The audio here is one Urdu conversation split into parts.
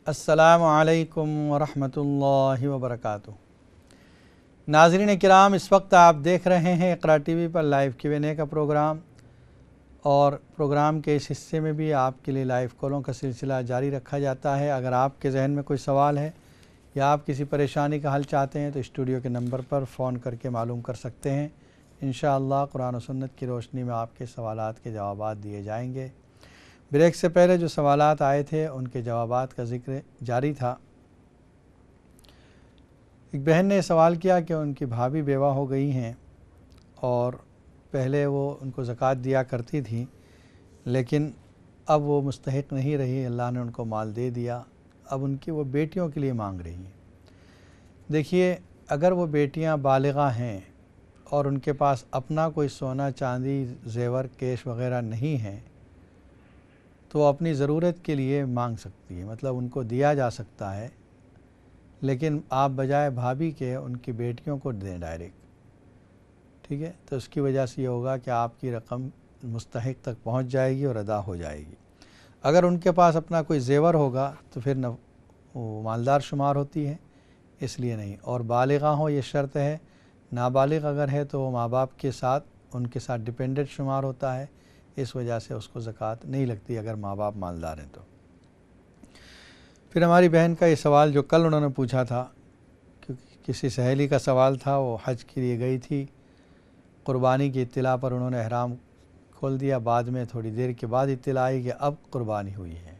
السلام علیکم ورحمۃ اللہ وبرکاتہ۔ ناظرین کرام، اس وقت آپ دیکھ رہے ہیں اقرا ٹی وی پر لائیو Q&A کا پروگرام، اور پروگرام کے اس حصے میں بھی آپ کے لیے لائیو کالوں کا سلسلہ جاری رکھا جاتا ہے۔ اگر آپ کے ذہن میں کوئی سوال ہے یا آپ کسی پریشانی کا حل چاہتے ہیں تو اسٹوڈیو کے نمبر پر فون کر کے معلوم کر سکتے ہیں۔ انشاءاللہ قرآن و سنت کی روشنی میں آپ کے سوالات کے جوابات دیے جائیں گے۔ بریک سے پہلے جو سوالات آئے تھے ان کے جوابات کا ذکر جاری تھا۔ ایک بہن نے سوال کیا کہ ان کی بھابھی بیوہ ہو گئی ہیں اور پہلے وہ ان کو زکوٰۃ دیا کرتی تھی، لیکن اب وہ مستحق نہیں رہی، اللہ نے ان کو مال دے دیا، اب ان کی وہ بیٹیوں کے لیے مانگ رہی ہیں۔ دیکھیے، اگر وہ بیٹیاں بالغہ ہیں اور ان کے پاس اپنا کوئی سونا چاندی زیور کیش وغیرہ نہیں ہے تو اپنی ضرورت کے لیے مانگ سکتی ہے، مطلب ان کو دیا جا سکتا ہے، لیکن آپ بجائے بھابھی کے ان کی بیٹیوں کو دیں ڈائریکٹ، ٹھیک ہے؟ تو اس کی وجہ سے یہ ہوگا کہ آپ کی رقم مستحق تک پہنچ جائے گی اور ادا ہو جائے گی۔ اگر ان کے پاس اپنا کوئی زیور ہوگا تو پھر وہ مالدار شمار ہوتی ہے، اس لیے نہیں۔ اور بالغہ ہوں یہ شرط ہے، نابالغ اگر ہے تو وہ ماں باپ کے ساتھ ان کے ساتھ ڈیپینڈنٹ شمار ہوتا ہے، اس وجہ سے اس کو زکوٰۃ نہیں لگتی اگر ماں باپ مالدار ہیں تو۔ پھر ہماری بہن کا یہ سوال جو کل انہوں نے پوچھا تھا، کیونکہ کسی سہیلی کا سوال تھا، وہ حج کے لیے گئی تھی، قربانی کی اطلاع پر انہوں نے احرام کھول دیا، بعد میں تھوڑی دیر کے بعد اطلاع آئی کہ اب قربانی ہوئی ہے۔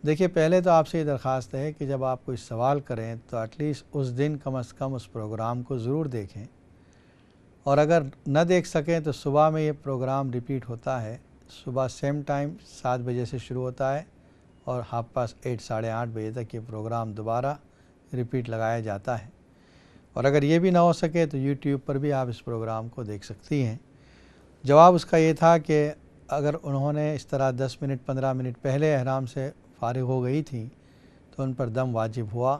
دیکھیے، پہلے تو آپ سے یہ درخواست ہے کہ جب آپ کوئی سوال کریں تو ایٹ لیسٹ اس دن کم از کم اس پروگرام کو ضرور دیکھیں، اور اگر نہ دیکھ سکیں تو صبح میں یہ پروگرام ریپیٹ ہوتا ہے، صبح سیم ٹائم 7 بجے سے شروع ہوتا ہے اور 8:30 ساڑھے 8 بجے تک یہ پروگرام دوبارہ ریپیٹ لگایا جاتا ہے۔ اور اگر یہ بھی نہ ہو سکے تو یوٹیوب پر بھی آپ اس پروگرام کو دیکھ سکتی ہیں۔ جواب اس کا یہ تھا کہ اگر انہوں نے اس طرح 10 منٹ 15 منٹ پہلے احرام سے فارغ ہو گئی تھیں تو ان پر دم واجب ہوا،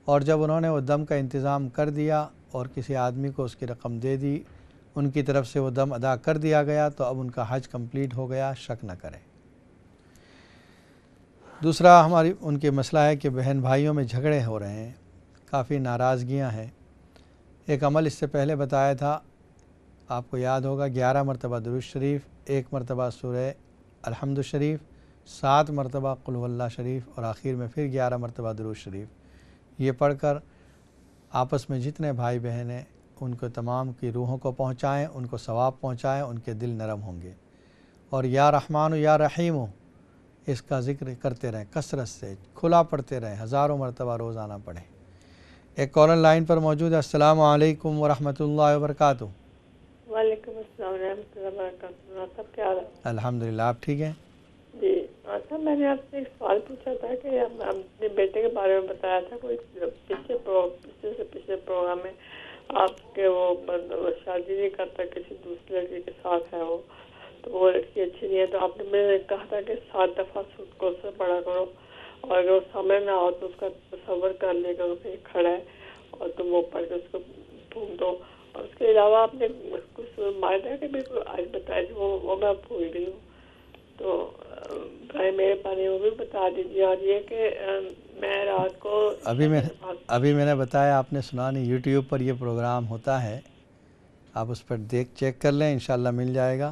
اور جب انہوں نے وہ دم کا انتظام کر دیا اور کسی آدمی کو اس کی رقم دے دی، ان کی طرف سے وہ دم ادا کر دیا گیا تو اب ان کا حج کمپلیٹ ہو گیا، شک نہ کریں۔ دوسرا ان کے مسئلہ ہے کہ بہن بھائیوں میں جھگڑے ہو رہے ہیں، کافی ناراضگیاں ہیں۔ ایک عمل اس سے پہلے بتایا تھا، آپ کو یاد ہوگا، 11 مرتبہ درود شریف، 1 مرتبہ سورہ الحمد شریف، 7 مرتبہ قل هو اللہ شریف، اور آخر میں پھر 11 مرتبہ درود شریف۔ یہ پڑھ کر آپس میں جتنے بھائی بہن ہیں ان کو تمام کی روحوں کو پہنچائیں، ان کو ثواب پہنچائیں، ان کے دل نرم ہوں گے۔ اور یا رحمان یا رحیم اس کا ذکر کرتے رہیں، کثرت سے کھلا پڑھتے رہیں، ہزاروں مرتبہ روزانہ پڑھیں۔ ایک کالر لائن پر موجود ہے۔ السلام علیکم ورحمۃ اللہ وبرکاتہ۔ وعلیکم السلام ورحمۃ اللہ وبرکاتہ۔ سب کیا حال ہے؟ الحمدللہ، آپ ٹھیک ہیں؟ جی اچھا، میں نے آپ سے ایک سوال پوچھا تھا کہ اپنے بیٹے کے بارے میں بتایا تھا، کوئی پچھلے پروگرام میں آپ کے وہ شادی نہیں کرتا، کسی دوسرے لڑکی کے ساتھ ہے وہ، تو وہ لڑکی اچھی نہیں ہے، تو آپ نے میں کہا تھا کہ 7 دفعہ کو سے پڑھا کرو، اور اگر وہ سمجھ نہ ہو تو اس کا تصور کر لے کر اسے کھڑا ہے اور تم وہ پڑھ کے اس کو پھونک دو۔ اور اس کے علاوہ آپ نے کچھ مائدہ کے بھی آج بتایا تھی، وہ میں بھول گئی ہوں، تو برائے میرے پانے وہ بھی بتا دیجیے۔ اور یہ کہ میں رات کو ابھی میں نے بتایا، آپ نے سنا نہیں، یوٹیوب پر یہ پروگرام ہوتا ہے، آپ اس پر چیک کر لیں، انشاءاللہ مل جائے گا۔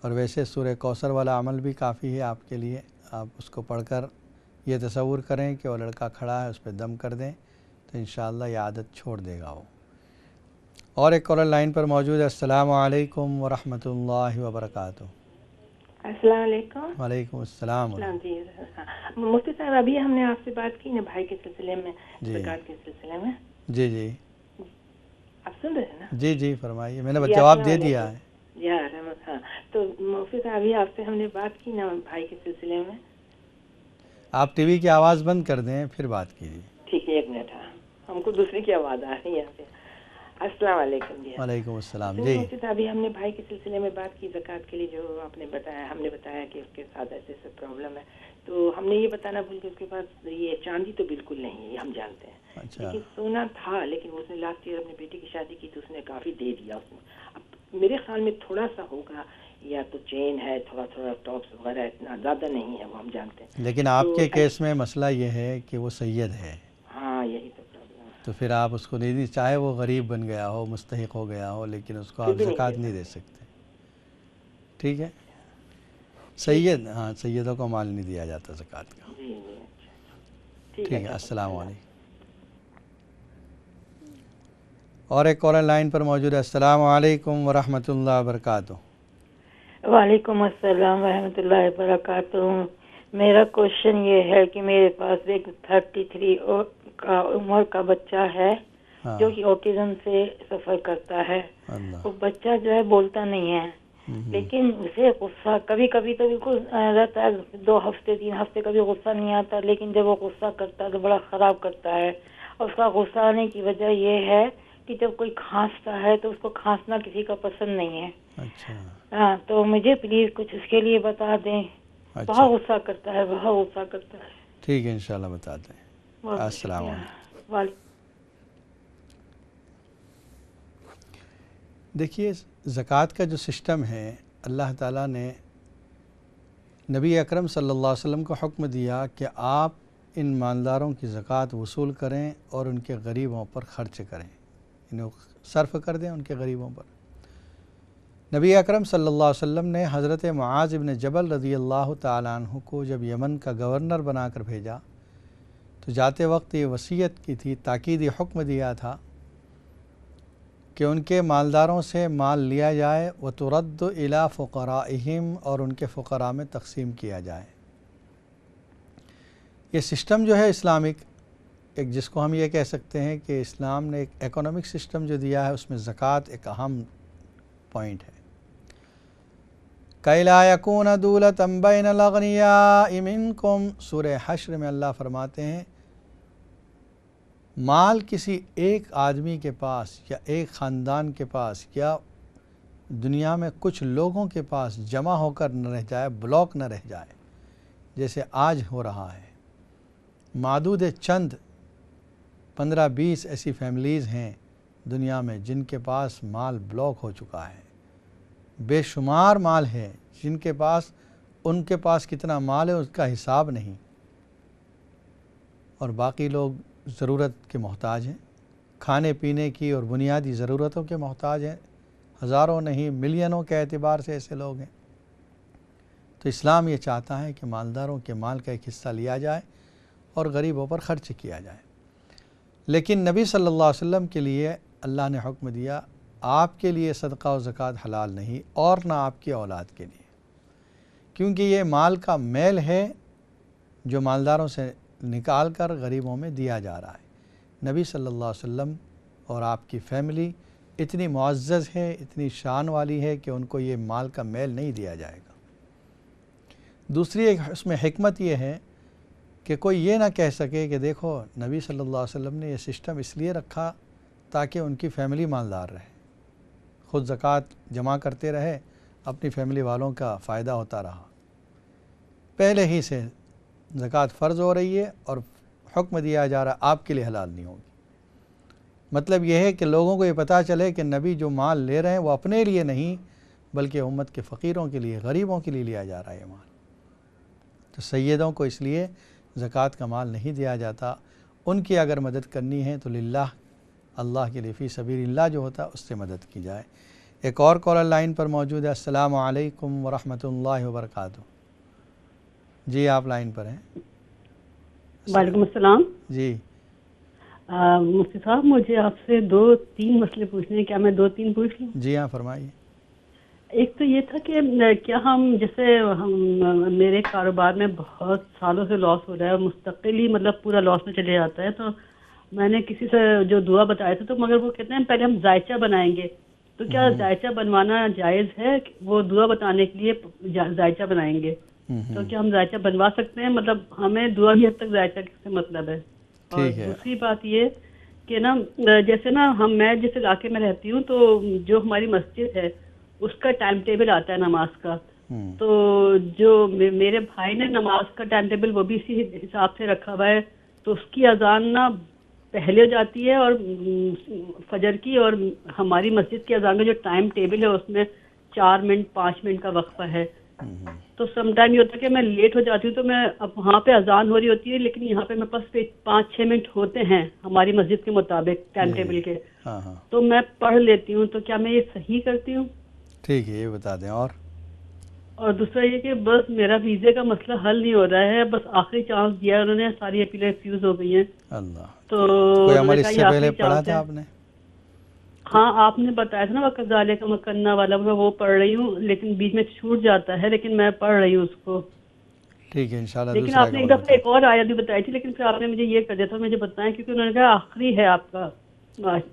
اور ویسے سورہ کوثر والا عمل بھی کافی ہے آپ کے لیے، آپ اس کو پڑھ کر یہ تصور کریں کہ وہ لڑکا کھڑا ہے، اس پہ دم کر دیں تو انشاءاللہ یہ عادت چھوڑ دے گا وہ۔ اور ایک کالر لائن پر موجود ہے۔ السلام علیکم ورحمۃ اللہ وبرکاتہ۔ السلام علیکم۔ وعلیکم السلام۔ جی مفتی صاحب، ابھی ہم نے آپ سے بات کی نا بھائی کے سلسلے میں، زکوٰۃ کے سلسلے میں۔ جی جی آپ سن رہے ہیں نا؟ جی جی فرمائیے، میں نے جواب دے دیا ہے۔ ہاں، تو مفتی صاحب ابھی آپ سے ہم نے بات کی نا بھائی کے سلسلے میں۔ آپ ٹی وی کی آواز بند کر دیں پھر بات کیجیے۔ ٹھیک ہے، 1 منٹ، ہم کو دوسرے کی آواز آ رہی ہے یہاں پہ۔ السلام علیکم جی۔ وعلیکم السلام جی۔ مفتی صاحب، ابھی ہم نے بھائی کے سلسلے میں بات کی زکوٰۃ کے لیے، جو آپ نے بتایا، ہم نے بتایا کہ اس کے ساتھ ایسے پرابلم ہے، تو ہم نے یہ بتانا بھول کے اس کے پاس یہ چاندی تو بالکل نہیں ہے، یہ ہم جانتے ہیں، لیکن سونا تھا، لیکن اس نے لاسٹ ایئر اپنی بیٹی کی شادی کی تو اس نے کافی دے دیا اس میں۔ اب میرے خیال میں تھوڑا سا ہوگا، یا تو چین ہے، تھوڑا تھوڑا ٹاپس وغیرہ، اتنا زیادہ نہیں ہے، وہ ہم جانتے ہیں. لیکن آپ کے کیس میں مسئلہ یہ ہے کہ وہ سید ہے. ہاں یہی تو پرابلم ہے. تو پھر آپ اس کو نہیں دی، چاہے وہ غریب بن گیا ہو، مستحق ہو گیا ہو، لیکن اس کو آپ زکوٰۃ نہیں دے سکتے. ٹھیک ہے. سید، ہاں سیدوں کو مال نہیں دیا جاتا زکوٰۃ کا. جی جی ٹھیک ہے. السلام علیکم. اور ایک کالر لائن پر موجود ہے. السلام علیکم ورحمۃ اللہ وبرکاتہ. وعلیکم السلام ورحمۃ اللہ وبرکاتہ. میرا کوشچن یہ ہے کہ میرے پاس ایک 33 کا عمر کا بچہ ہے جو کہ اوٹزم سے سفر کرتا ہے. وہ بچہ جو ہے بولتا نہیں ہے، لیکن اسے غصہ کبھی کبھی تو بالکل رہتا ہے، 2 ہفتے 3 ہفتے کبھی غصہ نہیں آتا، لیکن جب وہ غصہ کرتا ہے تو بڑا خراب کرتا ہے. اور اس کا غصہ آنے کی وجہ یہ ہے کہ جب کوئی کھانستا ہے تو اس کو کھانسنا کسی کا پسند نہیں ہے. اچھا. ہاں تو مجھے پلیز کچھ اس کے لیے بتا دیں. بہت غصہ کرتا ہے، بہت غصہ کرتا ہے. ٹھیک ہے، انشاءاللہ بتا دیں. السلام علیکم. دیکھیے زکوٰۃ کا جو سسٹم ہے، اللہ تعالیٰ نے نبی اکرم صلی اللہ علیہ وسلم کو حکم دیا کہ آپ ان مالداروں کی زکوٰۃ وصول کریں اور ان کے غریبوں پر خرچ کریں، انہیں صرف کر دیں ان کے غریبوں پر. نبی اکرم صلی اللہ علیہ وسلم نے حضرت معاذ بن جبل رضی اللہ تعالیٰ عنہ کو جب یمن کا گورنر بنا کر بھیجا تو جاتے وقت یہ وصیت کی تھی، تاکیدی حکم دیا تھا کہ ان کے مالداروں سے مال لیا جائے وَتُرَدُّ إِلَىٰ فُقَرَائِهِمْ، اور ان کے فقراء میں تقسیم کیا جائے. یہ سسٹم جو ہے اسلامک، ایک جس کو ہم یہ کہہ سکتے ہیں کہ اسلام نے ایک اکنامک سسٹم جو دیا ہے، اس میں زکوٰۃ ایک اہم پوائنٹ ہے. كَيْ لَا يَكُونَ دُولَةً بَيْنَ الْأَغْنِيَاءِ مِنْكُمْ، سورہ حشر میں اللہ فرماتے ہیں مال کسی ایک آدمی کے پاس یا ایک خاندان کے پاس یا دنیا میں کچھ لوگوں کے پاس جمع ہو کر نہ رہ جائے، بلاک نہ رہ جائے، جیسے آج ہو رہا ہے. معدود چند 15-20 ایسی فیملیز ہیں دنیا میں جن کے پاس مال بلاک ہو چکا ہے. بے شمار مال ہے جن کے پاس، ان کے پاس کتنا مال ہے اس کا حساب نہیں، اور باقی لوگ ضرورت کے محتاج ہیں، کھانے پینے کی اور بنیادی ضرورتوں کے محتاج ہیں. ہزاروں نہیں ملینوں کے اعتبار سے ایسے لوگ ہیں. تو اسلام یہ چاہتا ہے کہ مالداروں کے مال کا ایک حصہ لیا جائے اور غریبوں پر خرچ کیا جائے. لیکن نبی صلی اللہ علیہ وسلم کے لیے اللہ نے حکم دیا آپ کے لیے صدقہ و زکوٰۃ حلال نہیں، اور نہ آپ کی اولاد کے لیے، کیونکہ یہ مال کا میل ہے جو مالداروں سے نکال کر غریبوں میں دیا جا رہا ہے. نبی صلی اللہ علیہ وسلم اور آپ کی فیملی اتنی معزز ہے، اتنی شان والی ہے کہ ان کو یہ مال کا میل نہیں دیا جائے گا. دوسری ایک اس میں حکمت یہ ہے کہ کوئی یہ نہ کہہ سکے کہ دیکھو نبی صلی اللہ علیہ وسلم نے یہ سسٹم اس لیے رکھا تاکہ ان کی فیملی مالدار رہے، خود زکوٰۃ جمع کرتے رہے، اپنی فیملی والوں کا فائدہ ہوتا رہا. پہلے ہی سے زکوٰۃ فرض ہو رہی ہے اور حکم دیا جا رہا ہے آپ کے لیے حلال نہیں ہوگی. مطلب یہ ہے کہ لوگوں کو یہ پتہ چلے کہ نبی جو مال لے رہے ہیں وہ اپنے لیے نہیں بلکہ امت کے فقیروں کے لیے، غریبوں کے لیے لیا جا رہا ہے یہ مال. تو سیدوں کو اس لیے زکوٰۃ کا مال نہیں دیا جاتا. ان کی اگر مدد کرنی ہے تو للہ، اللہ کے لیے، فی سبیل اللہ جو ہوتا ہے اس سے مدد کی جائے. ایک اور کالر لائن پر موجود ہے. السلام علیکم ورحمۃ اللہ وبرکاتہ. جی آپ لائن پر ہیں. وعلیکم السلام. جی مفتی صاحب مجھے آپ سے 2-3 مسئلے پوچھنے ہیں، کیا میں 2-3 پوچھ لوں؟ جی ہاں فرمائیے. ایک تو یہ تھا کہ کیا ہم جیسے میرے کاروبار میں بہت سالوں سے لاس ہو رہا ہے اور مستقل ہی مطلب پورا لاس میں چلے جاتا ہے، تو میں نے کسی سے جو دعا بتایا تھا تو مگر وہ کہتے ہیں پہلے ہم ذائچہ بنائیں گے، تو کیا ذائچہ بنوانا جائز ہے؟ وہ دعا بتانے کے لیے ذائچہ بنائیں گے تو کیا ہم ذائچہ بنوا سکتے ہیں؟ مطلب ہمیں دعا کی حد تک ذائچہ کس سے مطلب ہے؟ اور دوسری بات یہ کہ نا جیسے نا میں جس علاقے میں رہتی ہوں تو جو ہماری مسجد ہے اس کا ٹائم ٹیبل آتا ہے نماز کا، تو جو میرے بھائی نے نماز کا ٹائم ٹیبل وہ بھی اسی حساب سے رکھا ہوا ہے، تو اس کی اذان نا پہلے ہو جاتی ہے اور فجر کی، اور ہماری مسجد کی اذان کا جو ٹائم ٹیبل ہے اس میں 4 منٹ 5 منٹ کا وقفہ ہے. تو سم ٹائم یہ ہوتا ہے کہ میں لیٹ ہو جاتی ہوں, تو میں اب وہاں پہ اذان ہو رہی ہوتی ہے لیکن یہاں پہ میرے پاس 5-6 منٹ ہوتے ہیں ہماری مسجد کے مطابق ٹائم ٹیبل کے, تو میں پڑھ لیتی ہوں. تو کیا میں یہ صحیح کرتی ہوں؟ ٹھیک ہے, یہ بتا دیں. اور دوسرا یہ کہ بس میرا ویزے کا مسئلہ حل نہیں ہو رہا ہے, بس آخری چانس دیا ہے انہوں نے, ساری اپیلیں ریفیوز ہو گئی ہیں. اللہ, تو کوئی عمل اس سے پہلے پڑھا تھا آپ نے؟ ہاں آپ نے بتایا تھا نا وَكَذَلِكَ مَكَّنَّا والا, میں وہ پڑھ رہی ہوں لیکن بیچ میں چھوٹ جاتا ہے, لیکن میں پڑھ رہی ہوں اس کو. ٹھیک ہے انشاءاللہ. لیکن آپ نے ایک دفعہ ایک اور آیت بھی بتائی تھی, لیکن پھر آپ نے مجھے یہ کر دیا تھا مجھے بتائیں, کیونکہ انہوں نے کہا آخری ہے آپ کا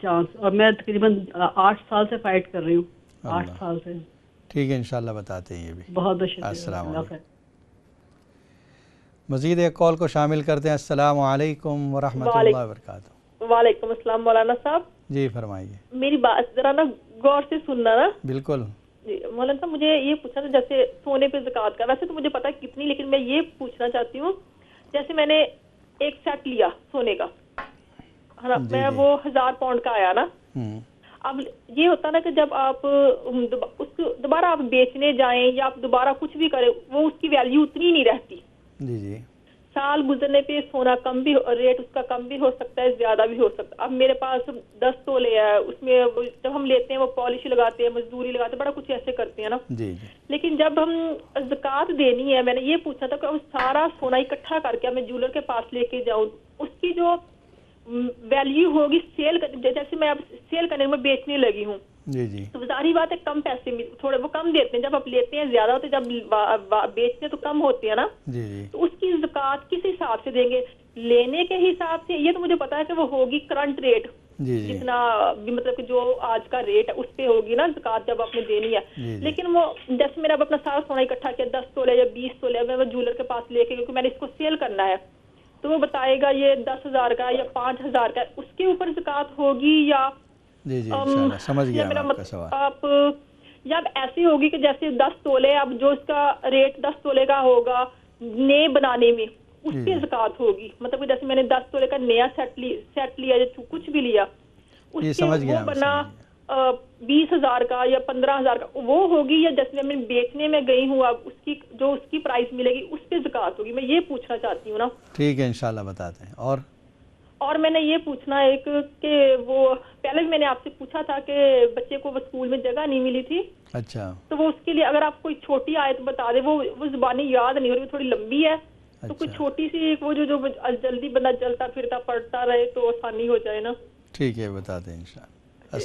چانس, اور میں تقریباً 8 سال سے فائٹ کر رہی ہوں, 8 سال سے. ٹھیک ہے انشاءاللہ بتاتے ہیں یہ بھی. بہت بہت شکریہ. السلام علیکم. مزید ایک کال کو شامل کرتے ہیں. السلام علیکم ورحمۃ اللہ وبرکاتہ. وعلیکم السلام مولانا صاحب. جی فرمائیے. میری بات ذرا نا غور سے سننا نا. بالکل. جی مولانا صاحب, مجھے یہ پوچھنا تھا جیسے سونے پہ زکوٰۃ کا, ویسے تو مجھے پتا ہے کتنی, لیکن میں یہ پوچھنا چاہتی ہوں جیسے میں نے ایک سیٹ لیا سونے کا, میں وہ 1000 پاؤنڈ کا آیا نا. اب یہ ہوتا نا کہ جب آپ اس کو دوبارہ آپ بیچنے جائیں یا آپ دوبارہ کچھ بھی کریں, وہ اس کی ویلیو اتنی نہیں رہتی. جی جی. سال گزرنے پہ سونا کم بھی, ریٹ اس کا کم بھی ہو سکتا ہے, زیادہ بھی ہو سکتا ہے. اب میرے پاس 10 تولے ہے, اس میں جب ہم لیتے ہیں وہ پالش لگاتے ہیں, مزدوری لگاتے ہیں, بڑا کچھ ایسے کرتے ہیں نا. جی. لیکن جب ہم زکوٰۃ دینی ہے, میں نے یہ پوچھا تھا کہ سارا سونا اکٹھا کر کے میں جولر کے پاس لے کے جاؤں, اس کی جو ویلیو ہوگی سیل, جیسے میں اب سیل کرنے میں بیچنے لگی ہوں, جی جی, تو ظاہری بات ہے کم پیسے تھوڑے وہ کم دیتے ہیں, جب آپ لیتے ہیں زیادہ ہوتے, جب بیچتے ہیں تو کم ہوتے ہیں نا. جی جی. تو اس کی زکوٰۃ کس حساب سے دیں گے؟ لینے کے حساب سے, یہ تو مجھے پتا ہے کہ وہ ہوگی کرنٹ ریٹ, جی جی, جتنا مطلب کہ جو آج کا ریٹ ہے اس پہ ہوگی نا زکوٰۃ جب آپ نے دینی ہے. لیکن وہ جیسے میرا اپنا سارا سونا اکٹھا کیا 10 تولے یا 20 تولے, میں وہ جولر کے پاس لے کے, کیونکہ میں نے اس کو سیل کرنا ہے, تو وہ بتائے گا یہ 10,000 کا یا 5,000 کا, اس کے اوپر زکوٰۃ ہوگی یا؟ جی جی انشاءاللہ سمجھ گیا میں آپ کا سوال. آپ یا ایسی ہوگی کہ جیسے 10 تولے, اب جو اس کا ریٹ 10 تولے کا ہوگا نئے بنانے میں, اس پہ زکوٰۃ ہوگی. مطلب کہ جیسے میں نے 10 تولے کا نیا سیٹ لیا یا کچھ بھی لیا, اس کے وہ بنا 20,000 کا یا 15,000 کا, وہ ہوگی, یا جیسے میں بیچنے میں گئی ہوں اب اس کی جو اس کی پرائس ملے گی اس پہ زکوٰۃ ہوگی. میں یہ پوچھنا چاہتی ہوں نا. ٹھیک ہے انشاءاللہ بتاتے ہیں. اور میں نے یہ پوچھنا ایک کہ وہ پہلے بھی میں نے آپ سے پوچھا تھا کہ بچے کو وہ اسکول میں جگہ نہیں ملی تھی. اچھا. تو وہ اس کے لیے اگر آپ کوئی چھوٹی آیت بتا دیں, وہ زبانی یاد نہیں ہو رہی, وہ تھوڑی لمبی ہے, تو کوئی چھوٹی سی وہ جو جلدی بندہ چلتا پھرتا پڑھتا رہے تو آسانی ہو جائے نا. ٹھیک ہے بتاتے ہیں انشاءاللہ.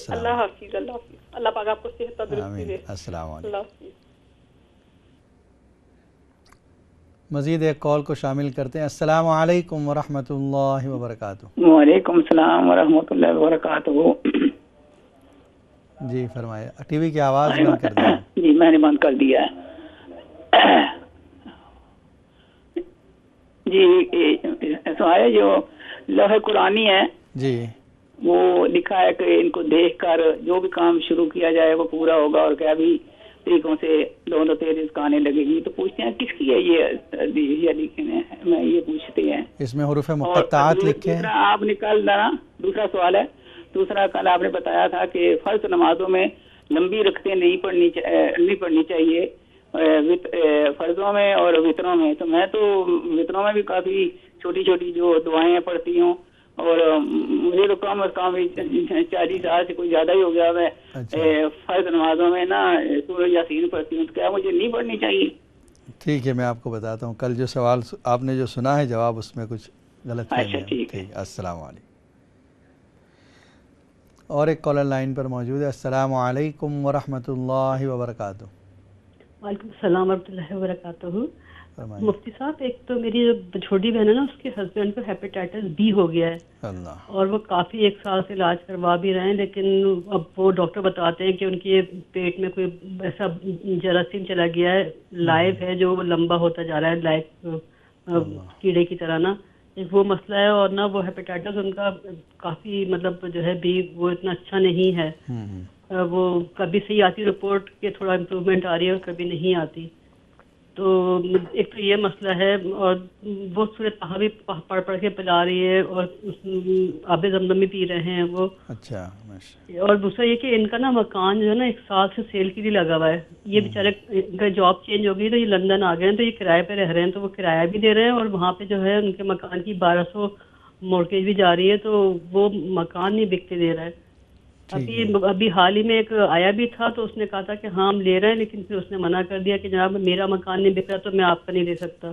اللہ حافظ. اللہ حافظ. اللہ پاک آپ کو صحت تندرستی دے. السلام علیکم. اللہ حافظ. مزید ایک کال کو شامل کرتے ہیں. السلام علیکم ورحمۃ اللہ وبرکاتہ. وعلیکم السلام ورحمۃ اللہ وبرکاتہ. جی فرمائے. ٹی وی کی آواز بند کر دیں. جی میں نے بند کر دیا ہے. جی سوائے جو لوح قرآنی ہے, جی وہ لکھا ہے کہ ان کو دیکھ کر جو بھی کام شروع کیا جائے وہ پورا ہوگا, اور کیا بھی طریقوں سے لوگ رزق آنے لگے گی. تو پوچھتے ہیں کس کی ہے یہ لکھے ہیں, میں یہ پوچھتے ہیں. اس میں حروف مقطعات لکھے ہیں. آپ نے کل دوسرا سوال ہے, دوسرا کل آپ نے بتایا تھا کہ فرض نمازوں میں لمبی رکعتیں نہیں پڑھنی چاہیے فرضوں میں اور وطروں میں. تو میں تو وطروں میں بھی کافی چھوٹی چھوٹی جو دعائیں پڑھتی ہوں, اور مجھے تو کم از کم 40 سال سے کوئی زیادہ ہی ہو گیا. میں فرض نمازوں میں نا سورہ یاسین پڑھتی ہوں, تو کیا مجھے نہیں پڑھنی چاہیے؟ ٹھیک ہے میں آپ کو بتاتا ہوں. کل جو سوال آپ نے جو سنا ہے جواب اس میں کچھ غلط فہمی ہے. ٹھیک ہے. السلام علیکم. اور ایک کالر لائن پر موجود ہے. السلام علیکم ورحمۃ اللہ وبرکاتہ. وعلیکم السلام ورحمۃ اللہ وبرکاتہ. مفتی صاحب, ایک تو میری جو چھوٹی بہن ہے نا, اس کے ہسبینڈ کو ہیپیٹائٹس بی ہو گیا ہے, اور وہ کافی 1 سال سے علاج کروا بھی رہے ہیں, لیکن اب وہ ڈاکٹر بتاتے ہیں کہ ان کے پیٹ میں کوئی ایسا جراثیم چلا گیا ہے, لائف ہے جو لمبا ہوتا جا رہا ہے, لائف کیڑے کی طرح نا. ایک وہ مسئلہ ہے, اور نا وہ ہیپیٹائٹس ان کا کافی مطلب جو ہے بھی وہ اتنا اچھا نہیں ہے. وہ کبھی صحیح آتی رپورٹ کہ تھوڑا امپروومنٹ آ رہی ہے, اور کبھی نہیں آتی. تو ایک تو یہ مسئلہ ہے، اور وہ سورہ طٰہٰ بھی پڑھ کے پلا رہی ہے، اور آب زمزم بھی پی رہے ہیں وہ. اچھا. اور دوسرا یہ کہ ان کا نا مکان جو ہے نا 1 سال سے سیل کے لیے لگا ہوا ہے. یہ بیچارے ان کا جاب چینج ہو گئی تو یہ لندن آ گئے ہیں، تو یہ کرائے پہ رہ رہے ہیں، تو وہ کرایہ بھی دے رہے ہیں، اور وہاں پہ جو ہے ان کے مکان کی 1200 مورگیج بھی جا رہی ہے، تو وہ مکان نہیں بکتے دے رہا ہے. ابھی حال ہی میں ایک آیا بھی تھا، تو اس نے کہا تھا کہ ہاں ہم لے رہے ہیں، لیکن پھر اس نے منع کر دیا کہ جناب میرا مکان نہیں بک رہا تو میں آپ کا نہیں دے سکتا.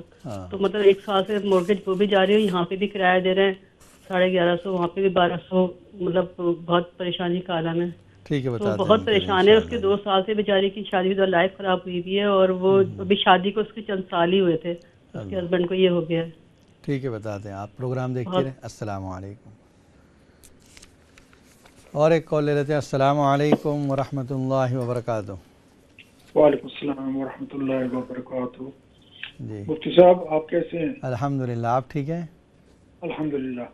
تو مطلب 1 سال سے مورگیج وہ بھی جاری ہے، یہاں پہ بھی کرایہ دے رہے ہیں 1150، وہاں پہ بھی 1200، مطلب بہت پریشانی کا عالم ہے. ٹھیک ہے، تو بہت پریشان ہے. اس کے 2 سال سے بیچاری کی شادی کا لائف خراب ہوئی ہوئی ہے، اور وہ ابھی شادی کو اس کے چند سال ہی ہوئے تھے، اس کے ہسبینڈ کو یہ ہو گیا ہے. ٹھیک ہے، بتاتے ہیں. آپ پروگرام دیکھتے رہیں. السلام علیکم. اور ایک کال لے لیتے ہیں. السلام علیکم ورحمۃ اللہ وبرکاتہ. وعلیکم السلام ورحمۃ اللہ وبرکاتہ. جی مفتی صاحب آپ کیسے ہیں؟ الحمدللہ. آپ ٹھیک ہیں؟ الحمدللہ.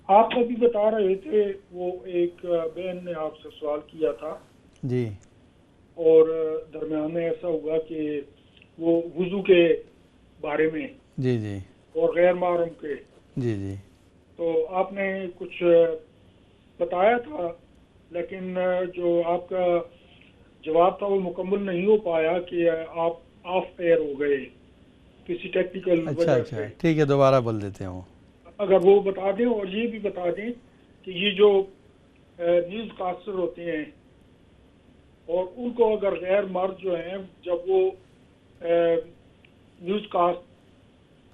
آپ ابھی بتا رہے تھے، وہ ایک بہن نے آپ سے سوال کیا تھا جی، اور درمیان میں ایسا ہوا کہ وہ وضو کے بارے میں جی جی، اور غیر محرم کے، جی جی، تو آپ نے کچھ بتایا تھا، لیکن جو آپ کا جواب تھا وہ مکمل نہیں ہو پایا کہ آپ آف ایئر ہو گئے کسی ٹیکنیکل وجہ سے. ٹھیک ہے، دوبارہ بول دیتے ہیں. وہ اگر وہ بتا دیں، اور یہ بھی بتا دیں کہ یہ جو نیوز کاسٹر ہوتے ہیں، اور ان کو اگر غیر مرد جو ہیں، جب وہ نیوز کاسٹ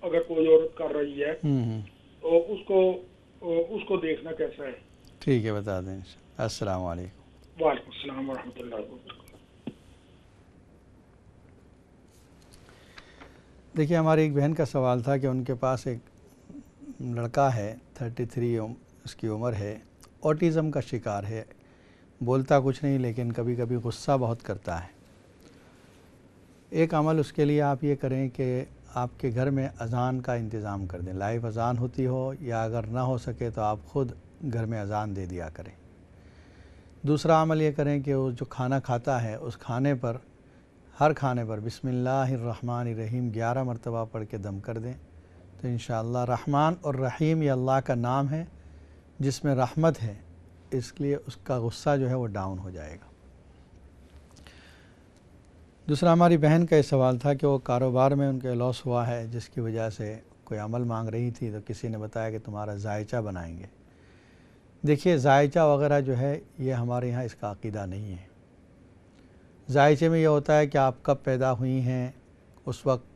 اگر کوئی عورت کر رہی ہے تو اس کو دیکھنا کیسا ہے. ٹھیک ہے، بتا دیں. السلام علیکم. وعلیکم السلام ورحمۃ اللہ وبرکاتہ. دیکھیے، ہماری ایک بہن کا سوال تھا کہ ان کے پاس ایک لڑکا ہے، 33 اس کی عمر ہے، اوٹیزم کا شکار ہے، بولتا کچھ نہیں لیکن کبھی کبھی غصہ بہت کرتا ہے. ایک عمل اس کے لیے آپ یہ کریں کہ آپ کے گھر میں اذان کا انتظام کر دیں. لائیو اذان ہوتی ہو، یا اگر نہ ہو سکے تو آپ خود گھر میں اذان دے دیا کریں. دوسرا عمل یہ کریں کہ وہ جو کھانا کھاتا ہے اس کھانے پر، ہر کھانے پر بسم اللہ الرحمن الرحیم 11 مرتبہ پڑھ کے دم کر دیں. تو انشاءاللہ رحمان اور رحیم یہ اللہ کا نام ہے جس میں رحمت ہے، اس لیے اس کا غصہ جو ہے وہ ڈاؤن ہو جائے گا. دوسرا ہماری بہن کا یہ سوال تھا کہ وہ کاروبار میں ان کے لاس ہوا ہے، جس کی وجہ سے کوئی عمل مانگ رہی تھی، تو کسی نے بتایا کہ تمہارا ذائچہ بنائیں گے. دیکھیے، ذائچہ وغیرہ جو ہے یہ ہمارے یہاں اس کا عقیدہ نہیں ہے. ذائچے میں یہ ہوتا ہے کہ آپ کب پیدا ہوئی ہیں، اس وقت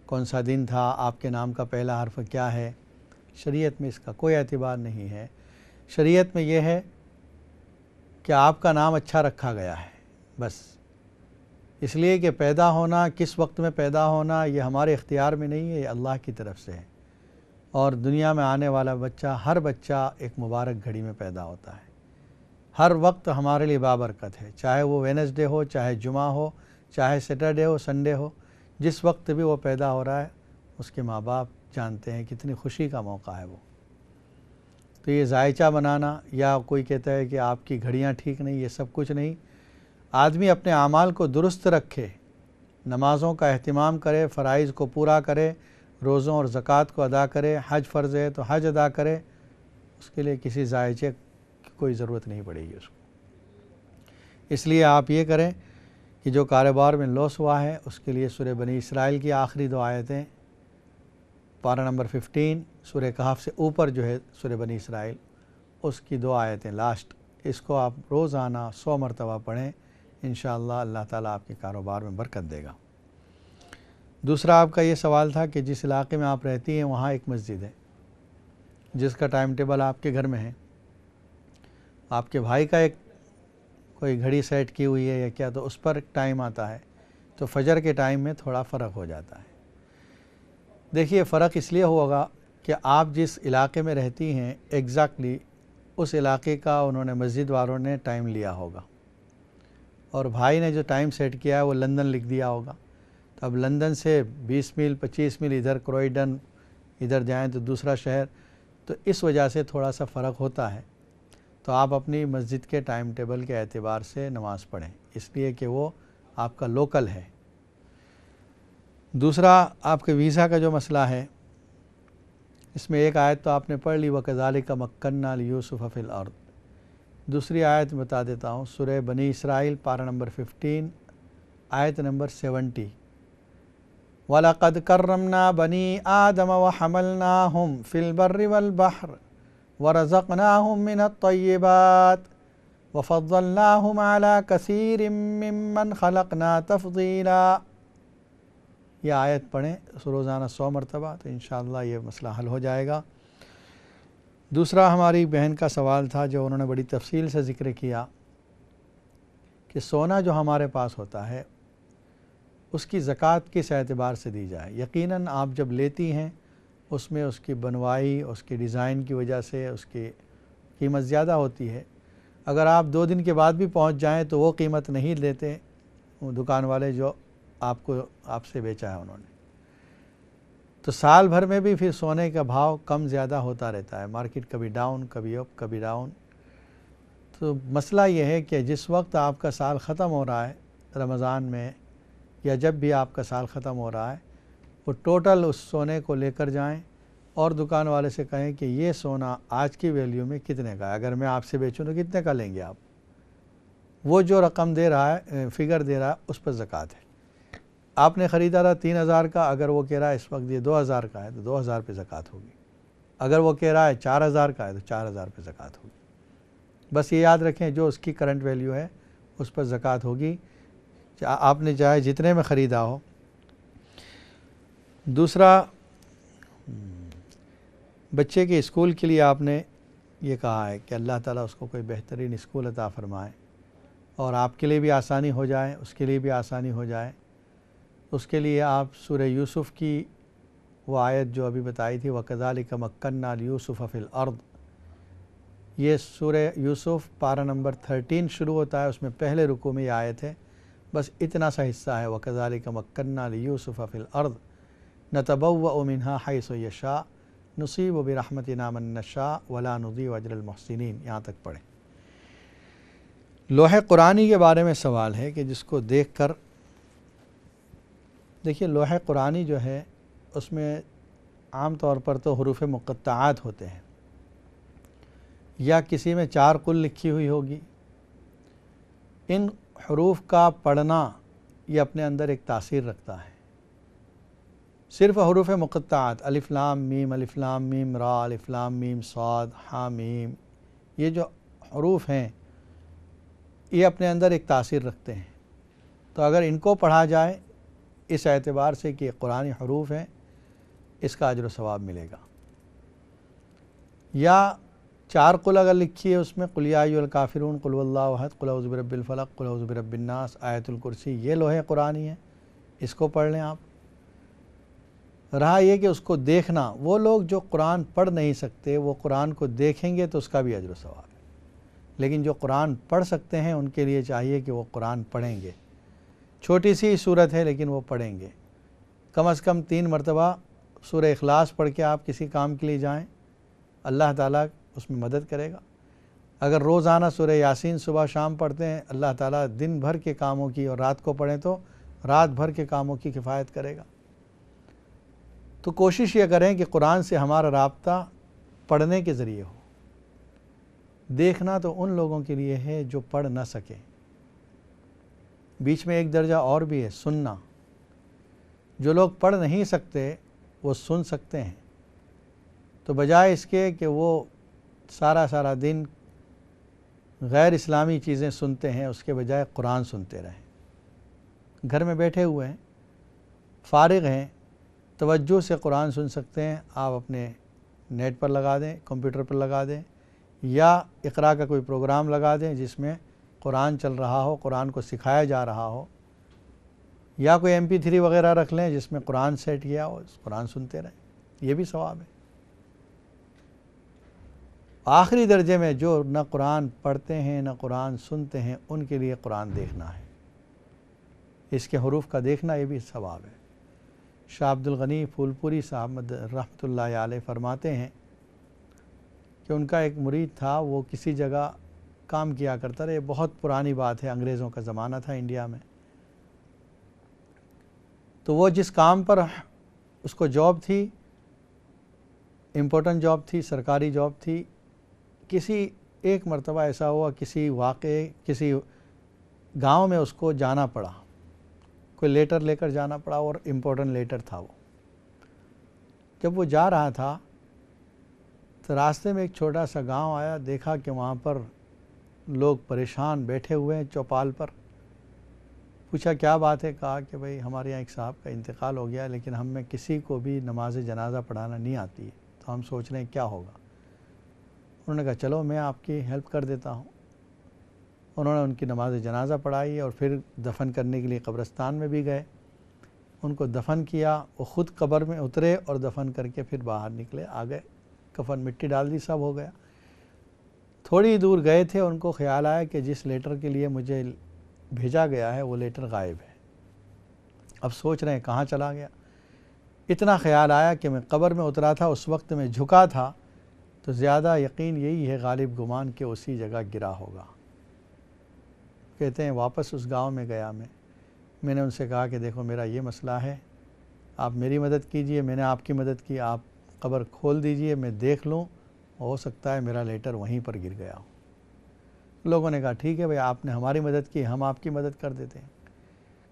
کون سا دن تھا، آپ کے نام کا پہلا حرف کیا ہے. شریعت میں اس کا کوئی اعتبار نہیں ہے. شریعت میں یہ ہے کہ آپ کا نام اچھا رکھا گیا ہے بس. اس لیے کہ پیدا ہونا، کس وقت میں پیدا ہونا، یہ ہمارے اختیار میں نہیں ہے، یہ اللہ کی طرف سے ہے. اور دنیا میں آنے والا بچہ، ہر بچہ ایک مبارک گھڑی میں پیدا ہوتا ہے. ہر وقت ہمارے لیے بابرکت ہے، چاہے وہ وینسڈے ہو، چاہے جمعہ ہو، چاہے سیٹرڈے ہو، سنڈے ہو. جس وقت بھی وہ پیدا ہو رہا ہے اس کے ماں باپ جانتے ہیں کتنی خوشی کا موقع ہے وہ. تو یہ ذائچہ بنانا، یا کوئی کہتا ہے کہ آپ کی گھڑیاں ٹھیک نہیں، یہ سب کچھ نہیں. آدمی اپنے اعمال کو درست رکھے، نمازوں کا اہتمام کرے، فرائض کو پورا کرے، روزوں اور زکوٰۃ کو ادا کرے، حج فرض ہے تو حج ادا کرے. اس کے لیے کسی ذائچے کی کوئی ضرورت نہیں پڑے گی اس کو. اس لیے آپ یہ کریں کہ جو کاروبار میں لاس ہوا ہے اس کے لیے سورہ بنی اسرائیل کی آخری 2 آیتیں، پارہ نمبر 15 سورہ کہف سے اوپر جو ہے سورہ بنی اسرائیل، اس کی 2 آیتیں لاسٹ، اس کو آپ روزانہ 100 مرتبہ پڑھیں. انشاءاللہ اللہ تعالیٰ آپ کے کاروبار میں برکت دے گا. دوسرا آپ کا یہ سوال تھا کہ جس علاقے میں آپ رہتی ہیں وہاں ایک مسجد ہے جس کا ٹائم ٹیبل آپ کے گھر میں ہے. آپ کے بھائی کا ایک کوئی گھڑی سیٹ کی ہوئی ہے یا کیا، تو اس پر ٹائم آتا ہے، تو فجر کے ٹائم میں تھوڑا فرق ہو جاتا ہے. دیکھیے، فرق اس لیے ہوگا کہ آپ جس علاقے میں رہتی ہیں ایگزیکٹلی اس علاقے کا انہوں نے مسجد والوں نے ٹائم لیا ہوگا، اور بھائی نے جو ٹائم سیٹ کیا ہے وہ لندن لکھ دیا ہوگا. تو اب لندن سے 20 میل 25 میل ادھر کروئیڈن ادھر جائیں تو دوسرا شہر، تو اس وجہ سے تھوڑا سا فرق ہوتا ہے. تو آپ اپنی مسجد کے ٹائم ٹیبل کے اعتبار سے نماز پڑھیں، اس لیے کہ وہ آپ کا لوکل ہے. دوسرا آپ کے ویزا کا جو مسئلہ ہے، اس میں ایک آیت تو آپ نے پڑھ لی وَكَذَلِكَ مَكَّنَّا لِيُوسُفَ فِي الْأَرْضِ، دوسری آیت بتا دیتا ہوں، سورہ بنی اسرائیل پارہ نمبر 15 آیت نمبر 70، وَلَقَدْ كَرَّمْنَا بَنِي آدَمَ وَحَمَلْنَاهُمْ فِي الْبَرِّ وَالْبَحْرِ وَرَزَقْنَاهُمْ مِنَ الطَّيِّبَاتِ وَفَضَّلْنَاهُمْ عَلَى كَثِيرٍ مِّمَّنْ خَلَقْنَا تَفْضِيلًا۔ یہ آیت پڑھیں روزانہ 100 مرتبہ تو انشاءاللہ یہ مسئلہ حل ہو جائے گا۔ دوسرا ہماری بہن کا سوال تھا جو انہوں نے بڑی تفصیل سے ذکر کیا کہ سونا جو ہمارے پاس ہوتا ہے اس کی زکوٰۃ کس اعتبار سے دی جائے۔ یقیناً آپ جب لیتی ہیں اس میں اس کی بنوائی، اس کی ڈیزائن کی وجہ سے اس کی قیمت زیادہ ہوتی ہے۔ اگر آپ 2 دن کے بعد بھی پہنچ جائیں تو وہ قیمت نہیں لیتے وہ دکان والے جو آپ سے بیچا ہے انہوں نے۔ تو سال بھر میں بھی پھر سونے کا بھاؤ کم زیادہ ہوتا رہتا ہے، مارکیٹ کبھی ڈاؤن کبھی اپ کبھی ڈاؤن۔ تو مسئلہ یہ ہے کہ جس وقت آپ کا سال ختم ہو رہا ہے رمضان میں یا جب بھی آپ کا سال ختم ہو رہا ہے، وہ ٹوٹل اس سونے کو لے کر جائیں اور دکان والے سے کہیں کہ یہ سونا آج کی ویلیو میں کتنے کا ہے، اگر میں آپ سے بیچوں تو کتنے کا لیں گے آپ۔ وہ جو رقم دے رہا ہے، فگر دے رہا ہے، اس پر زکوٰۃ ہے۔ آپ نے خریدا تھا 3000 کا، اگر وہ کہہ رہا ہے اس وقت یہ 2000 کا ہے تو 2000 پہ زکوٰۃ ہوگی۔ اگر وہ کہہ رہا ہے 4000 کا ہے تو 4000 پہ زکوٰۃ ہوگی۔ بس یہ یاد رکھیں جو اس کی کرنٹ ویلیو ہے اس پر زکوٰۃ ہوگی، آپ نے چاہے جتنے میں خریدا ہو۔ دوسرا، بچے کے اسکول کے لیے آپ نے یہ کہا ہے کہ اللہ تعالیٰ اس کو کوئی بہترین اسکول عطا فرمائے اور آپ کے لیے بھی آسانی ہو جائے، اس کے لیے بھی آسانی ہو جائے۔ اس کے لیے آپ سورہ یوسف کی وہ آیت جو ابھی بتائی تھی وَكَذَلِكَ مَكَّنَّا لِيُوسُفَ فِي الْأَرْضِ، یہ سورہ یوسف پارہ نمبر 13 شروع ہوتا ہے، اس میں پہلے رکوع میں یہ آیت ہے، بس اتنا سا حصہ ہے وَكَذَلِكَ مَكَّنَّا لِيُوسُفَ فِي الْأَرْضِ نَتَبَوَّأُ مِنْهَا حَيْثُ يَشَاءُ نُصِيبُ بِرَحْمَتِنَا مَن نَّشَاءُ وَلَا نُضِيعُ أَجْرَ الْمُحْسِنِينَ، یہاں تک پڑھیں۔ لوح قرآنی کے بارے میں سوال ہے کہ جس کو دیکھ کر دیکھیے، لوح قرآنی جو ہے اس میں عام طور پر تو حروف مقطعات ہوتے ہیں، یا کسی میں 4 قل لکھی ہوئی ہوگی۔ ان حروف کا پڑھنا یہ اپنے اندر ایک تاثیر رکھتا ہے۔ صرف حروف مقطعات الف لام میم را، الف لام میم صاد ہا میم، یہ جو حروف ہیں یہ اپنے اندر ایک تاثیر رکھتے ہیں۔ تو اگر ان کو پڑھا جائے اس اعتبار سے کہ قرآنی حروف ہیں، اس کا اجر و ثواب ملے گا۔ یا 4 قل اگر لکھی ہے اس میں قل یا ایھا الکافرون، قل واللہ احد، قل اعوذ برب الفلق، قل اعوذ برب الناس، آیت الکرسی، یہ لوح قرآنی ہے، اس کو پڑھ لیں آپ۔ رہا یہ کہ اس کو دیکھنا، وہ لوگ جو قرآن پڑھ نہیں سکتے وہ قرآن کو دیکھیں گے تو اس کا بھی اجر و ثواب ہے، لیکن جو قرآن پڑھ سکتے ہیں ان کے لیے چاہیے کہ وہ قرآن پڑھیں گے۔ چھوٹی سی صورت ہے لیکن وہ پڑھیں گے، کم از کم 3 مرتبہ سورہ اخلاص پڑھ کے آپ کسی کام کے لیے جائیں، اللہ تعالیٰ اس میں مدد کرے گا۔ اگر روزانہ سورہ یاسین صبح شام پڑھتے ہیں، اللہ تعالیٰ دن بھر کے کاموں کی، اور رات کو پڑھیں تو رات بھر کے کاموں کی کفایت کرے گا۔ تو کوشش یہ کریں کہ قرآن سے ہمارا رابطہ پڑھنے کے ذریعے ہو۔ دیکھنا تو ان لوگوں کے لیے ہے جو پڑھ نہ سکیں۔ بیچ میں ایک درجہ اور بھی ہے، سننا۔ جو لوگ پڑھ نہیں سکتے وہ سن سکتے ہیں، تو بجائے اس کے کہ وہ سارا دن غیر اسلامی چیزیں سنتے ہیں، اس کے بجائے قرآن سنتے رہیں۔ گھر میں بیٹھے ہوئے ہیں، فارغ ہیں، توجہ سے قرآن سن سکتے ہیں، آپ اپنے نیٹ پر لگا دیں، کمپیوٹر پر لگا دیں، یا اقرا کا کوئی پروگرام لگا دیں جس میں قرآن چل رہا ہو، قرآن کو سکھایا جا رہا ہو، یا کوئی MP3 وغیرہ رکھ لیں جس میں قرآن سیٹ کیا ہو، قرآن سنتے رہیں، یہ بھی ثواب ہے۔ آخری درجے میں جو نہ قرآن پڑھتے ہیں نہ قرآن سنتے ہیں، ان کے لیے قرآن دیکھنا ہے، اس کے حروف کا دیکھنا یہ بھی ثواب ہے۔ شاہ عبد الغنی پھول پوری صاحب رحمۃ اللہ علیہ فرماتے ہیں کہ ان کا ایک مرید تھا، وہ کسی جگہ کام کیا کرتا رہا، یہ بہت پرانی بات ہے، انگریزوں کا زمانہ تھا انڈیا میں۔ تو وہ جس کام پر اس کو جاب تھی، امپورٹنٹ جاب تھی، سرکاری جاب تھی، کسی ایک مرتبہ ایسا ہوا کسی واقعے کسی گاؤں میں اس کو جانا پڑا، کوئی لیٹر لے کر جانا پڑا اور امپورٹنٹ لیٹر تھا وہ۔ جب وہ جا رہا تھا تو راستے میں ایک چھوٹا سا گاؤں آیا، دیکھا کہ وہاں پر لوگ پریشان بیٹھے ہوئے ہیں چوپال پر۔ پوچھا کیا بات ہے؟ کہا کہ بھئی ہمارے یہاں ایک صاحب کا انتقال ہو گیا، لیکن ہم میں کسی کو بھی نماز جنازہ پڑھانا نہیں آتی ہے، تو ہم سوچ رہے ہیں کیا ہوگا۔ انہوں نے کہا چلو میں آپ کی ہیلپ کر دیتا ہوں۔ انہوں نے ان کی نماز جنازہ پڑھائی اور پھر دفن کرنے کے لیے قبرستان میں بھی گئے، ان کو دفن کیا، وہ خود قبر میں اترے اور دفن کر کے پھر باہر نکلے، آ گئے، کفن مٹی ڈال دی، سب ہو گیا۔ تھوڑی دور گئے تھے، ان کو خیال آیا کہ جس لیٹر کے لیے مجھے بھیجا گیا ہے وہ لیٹر غائب ہے۔ اب سوچ رہے ہیں کہاں چلا گیا۔ اتنا خیال آیا کہ میں قبر میں اترا تھا، اس وقت میں جھکا تھا، تو زیادہ یقین یہی ہے غالب گمان کہ اسی جگہ گرا ہوگا۔ کہتے ہیں واپس اس گاؤں میں گیا میں نے ان سے کہا کہ دیکھو میرا یہ مسئلہ ہے، آپ میری مدد کیجئے، میں نے آپ کی مدد کی، آپ قبر کھول دیجئے، میں دیکھ لوں، ہو سکتا ہے میرا لیٹر وہیں پر گر گیا ہو۔ لوگوں نے کہا ٹھیک ہے بھائی، آپ نے ہماری مدد کی، ہم آپ کی مدد کر دیتے ہیں۔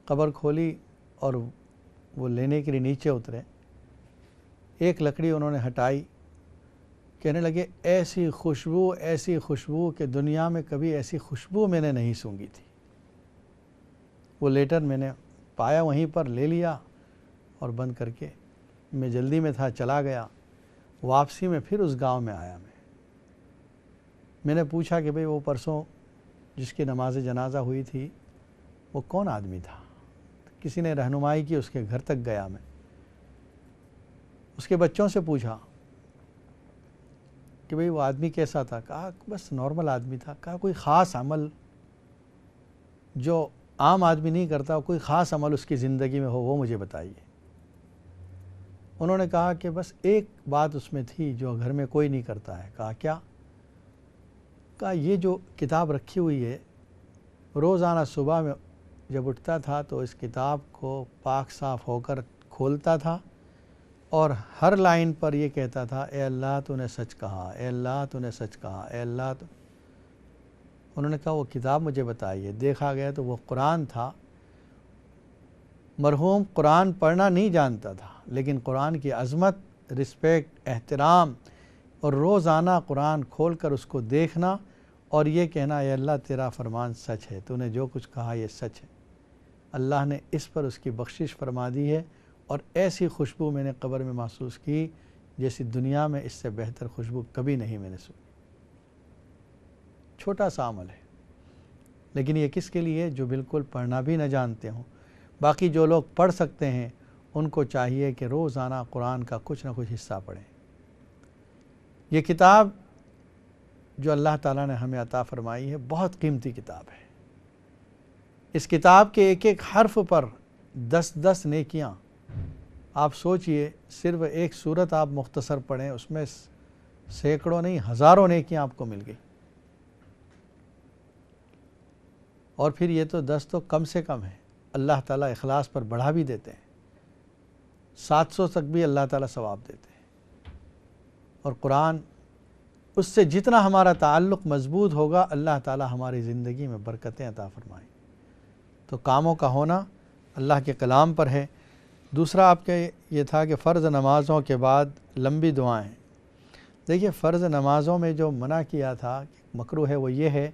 قبر کھولی اور وہ لینے کے لیے نیچے اترے، ایک لکڑی انہوں نے ہٹائی، کہنے لگے ایسی خوشبو کہ دنیا میں کبھی ایسی خوشبو میں نے نہیں سونگھی تھی۔ وہ لیٹر میں نے پایا وہیں پر، لے لیا اور بند کر کے میں جلدی میں تھا چلا گیا۔ واپسی میں پھر اس گاؤں میں آیا، میں نے پوچھا کہ بھئی وہ پرسوں جس کی نماز جنازہ ہوئی تھی وہ کون آدمی تھا؟ کسی نے رہنمائی کی، اس کے گھر تک گیا، میں اس کے بچوں سے پوچھا کہ بھئی وہ آدمی کیسا تھا؟ کہا بس نارمل آدمی تھا۔ کہا کوئی خاص عمل جو عام آدمی نہیں کرتا، کوئی خاص عمل اس کی زندگی میں ہو وہ مجھے بتائیے۔ انہوں نے کہا کہ بس ایک بات اس میں تھی جو گھر میں کوئی نہیں کرتا ہے۔ کہا کیا؟ کہا یہ جو کتاب رکھی ہوئی ہے، روزانہ صبح میں جب اٹھتا تھا تو اس کتاب کو پاک صاف ہو کر کھولتا تھا اور ہر لائن پر یہ کہتا تھا اے اللہ تو نے سچ کہا، اے اللہ تو نے سچ کہا، اے اللہ تو۔ انہوں نے کہا وہ کتاب مجھے بتائیے۔ دیکھا گیا تو وہ قرآن تھا۔ مرحوم قرآن پڑھنا نہیں جانتا تھا، لیکن قرآن کی عظمت، رسپیکٹ، احترام اور روزانہ قرآن کھول کر اس کو دیکھنا اور یہ کہنا اے اللہ تیرا فرمان سچ ہے، تو نے جو کچھ کہا یہ سچ ہے۔ اللہ نے اس پر اس کی بخشش فرما دی ہے، اور ایسی خوشبو میں نے قبر میں محسوس کی جیسی دنیا میں اس سے بہتر خوشبو کبھی نہیں میں نے سنی۔ چھوٹا سا عمل ہے، لیکن یہ کس کے لیے؟ جو بالکل پڑھنا بھی نہ جانتے ہوں۔ باقی جو لوگ پڑھ سکتے ہیں ان کو چاہیے کہ روزانہ قرآن کا کچھ نہ کچھ حصہ پڑھیں۔ یہ کتاب جو اللہ تعالیٰ نے ہمیں عطا فرمائی ہے بہت قیمتی کتاب ہے۔ اس کتاب کے ایک ایک حرف پر 10 نیکیاں۔ آپ سوچئے صرف ایک سورت آپ مختصر پڑھیں، اس میں سینکڑوں نہیں ہزاروں نیکیاں آپ کو مل گئی، اور پھر یہ تو 10 تو کم سے کم ہے۔ اللہ تعالیٰ اخلاص پر بڑھا بھی دیتے ہیں، 700 تک بھی اللہ تعالیٰ ثواب دیتے ہیں۔ اور قرآن، اس سے جتنا ہمارا تعلق مضبوط ہوگا اللہ تعالیٰ ہماری زندگی میں برکتیں عطا فرمائیں۔ تو کاموں کا ہونا اللہ کے کلام پر ہے۔ دوسرا آپ کے یہ تھا کہ فرض نمازوں کے بعد لمبی دعائیں۔ دیکھیے فرض نمازوں میں جو منع کیا تھا مکروہ ہے وہ یہ ہے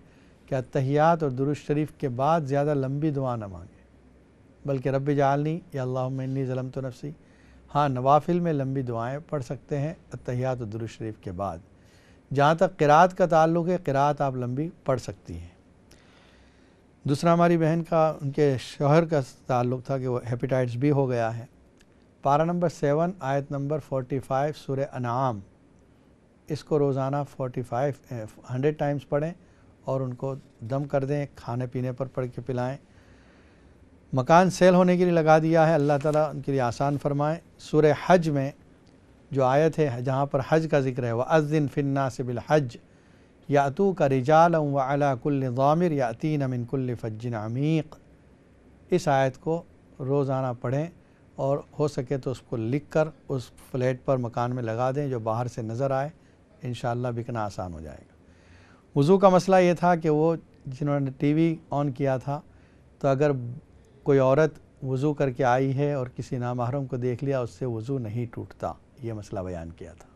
کہ اتحیات اور درود شریف کے بعد زیادہ لمبی دعا نہ مانگیں، بلکہ رب جعلنی یا اللہم انی ظلمت نفسی۔ ہاں نوافل میں لمبی دعائیں پڑھ سکتے ہیں اتحیات اور درود شریف کے بعد۔ جہاں تک قرات کا تعلق ہے، قرات آپ لمبی پڑھ سکتی ہیں۔ دوسرا ہماری بہن کا ان کے شوہر کا تعلق تھا کہ وہ ہیپیٹائٹس بی ہو گیا ہے۔ پارہ نمبر 7 آیت نمبر 45 سورہ انعام، اس کو روزانہ 100 ٹائمز پڑھیں اور ان کو دم کر دیں، کھانے پینے پر پڑھ کے پلائیں۔ مکان سیل ہونے کے لیے لگا دیا ہے، اللہ تعالیٰ ان کے لیے آسان فرمائیں۔ سورہ حج میں جو آیت ہے جہاں پر حج کا ذکر ہے وَأَذِّن فِي النَّاسِ بِالْحَجِّ يَأْتُوكَ رِجَالًا وَعَلَى كُلِّ ضَامِرٍ يَأْتِينَ مِنْ كُلِّ فَجٍّ عَمِيقٍ، اس آیت کو روزانہ پڑھیں اور ہو سکے تو اس کو لکھ کر اس فلیٹ پر مکان میں لگا دیں جو باہر سے نظر آئے، انشاءاللہ بکنا آسان ہو جائے گا۔ وضو کا مسئلہ یہ تھا کہ وہ جنہوں نے ٹی وی آن کیا تھا، تو اگر کوئی عورت وضو کر کے آئی ہے اور کسی نامحرم کو دیکھ لیا، اس سے وضو نہیں ٹوٹتا، یہ مسئلہ بیان کیا تھا۔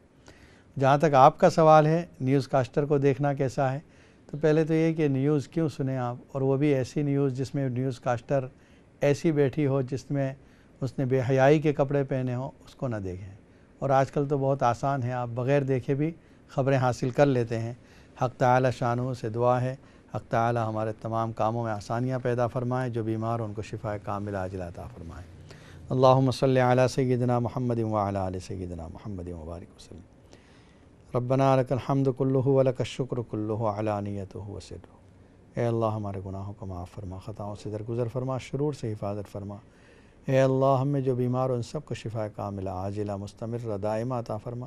جہاں تک آپ کا سوال ہے نیوز کاسٹر کو دیکھنا کیسا ہے، تو پہلے تو یہ کہ نیوز کیوں سنیں آپ، اور وہ بھی ایسی نیوز جس میں نیوز کاسٹر ایسی بیٹھی ہو جس میں اس نے بے حیائی کے کپڑے پہنے ہوں، اس کو نہ دیکھیں۔ اور آج کل تو بہت آسان ہے، آپ بغیر دیکھے بھی خبریں حاصل کر لیتے ہیں۔ حق تعالی شانہ سے دعا ہے حق تعالی ہمارے تمام کاموں میں آسانیاں پیدا فرمائیں، جو بیمار ہوں ان کو شفاء کاملہ عاجلہ عطا فرمائیں۔ اللہم صلی علی سیدنا محمد وعلی آل سیدنا محمد وبارک وسلم۔ ربنا لک الحمد کلہ ولک الشکر کلہ علانیتہ وسرہ۔ اے اللہ ہمارے گناہوں کو معاف فرما، خطاؤں سے درگزر فرما، شرور سے حفاظت فرما۔ اے اللہ ہم میں جو بیمار ہو ان سب کو شفاء کاملہ عاجلہ مستمرہ دائمہ عطا فرما،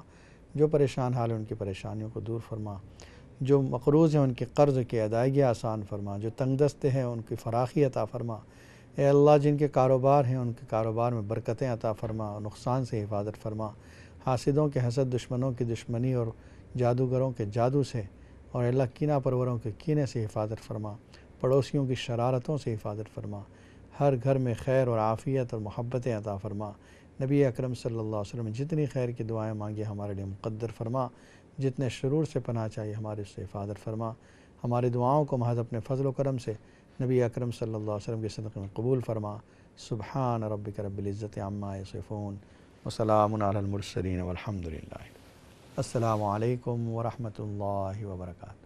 جو پریشان حال ہیں ان کی پریشانیوں کو دور فرما، جو مقروض ہیں ان کے قرض کی ادائیگی آسان فرما، جو تنگ دست ہیں ان کی فراخی عطا فرما۔ اے اللہ جن کے کاروبار ہیں ان کے کاروبار میں برکتیں عطا فرما، نقصان سے حفاظت فرما، حاسدوں کے حسد، دشمنوں کی دشمنی اور جادوگروں کے جادو سے، اور اللہ کینہ پروروں کے کینے سے حفاظت فرما، پڑوسیوں کی شرارتوں سے حفاظت فرما، ہر گھر میں خیر اور عافیت اور محبتیں عطا فرما۔ نبی اکرم صلی اللہ علیہ وسلم جتنی خیر کی دعائیں مانگی ہمارے لیے مقدر فرما، جتنے شرور سے پناہ چاہیے ہمارے اس سے حفاظت فرما۔ ہماری دعاؤں کو محض اپنے فضل و کرم سے نبی اکرم صلی اللہ علیہ وسلم کے صدقے میں قبول فرما۔ سبحان ربک رب العزت عما یصفون وسلام علی المرسلین والحمد للہ۔ السلام علیکم ورحمۃ اللہ وبرکاتہ۔